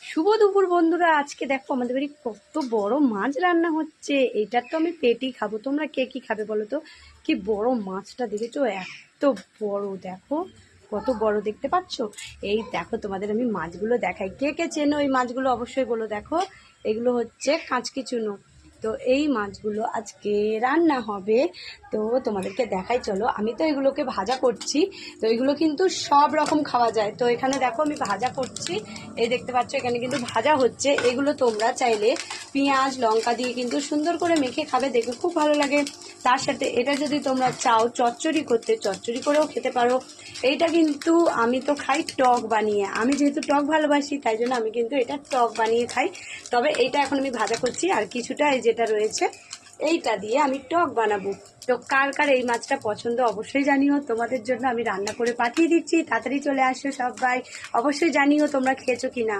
শুভ দুপুর বন্ধুরা। আজকে দেখো আমাদের বাড়ি কত বড় মাছ রান্না হচ্ছে। এইটার তো আমি পেটই খাবো, তোমরা কে কি খাবে বলো তো। কি বড় মাছটা দেখেছো, এত বড়, দেখো কত বড় দেখতে পাচ্ছ। এই দেখো তোমাদের আমি মাছগুলো দেখাই, কে কে চেনো এই মাছগুলো অবশ্যই বলো। দেখো এগুলো হচ্ছে কাঁচকি চুনো। তো এই মাছগুলো আজকে রান্না হবে। তো তোমাদেরকে দেখাই, চলো। আমি তো এগুলোকে ভাজা করছি। তো এগুলো কিন্তু সব রকম খাওয়া যায়। তো এখানে দেখো আমি ভাজা করছি, এই দেখতে পাচ্ছ এখানে কিন্তু ভাজা হচ্ছে। এগুলো তোমরা চাইলে পেঁয়াজ লঙ্কা দিয়ে কিন্তু সুন্দর করে মেখে খাবে, দেখবে খুব ভালো লাগে। তার সাথে এটা যদি তোমরা চাও চচ্চড়ি করতে, চচ্চড়ি করেও খেতে পারো। এইটা কিন্তু আমি তো খাই টক বানিয়ে, আমি যেহেতু টক ভালোবাসি তাই জন্য আমি কিন্তু এটা টক বানিয়ে খাই। তবে এইটা এখন আমি ভাজা করছি, আর কিছুটা এই যেটা রয়েছে এইটা দিয়ে আমি টক বানাবো। তো কার কার এই মাছটা পছন্দ অবশ্যই জানিও, তোমাদের জন্য আমি রান্না করে পাঠিয়ে দিচ্ছি, তাড়াতাড়ি চলে আসো সবাই। অবশ্যই জানিও তোমরা খেয়েছো কিনা।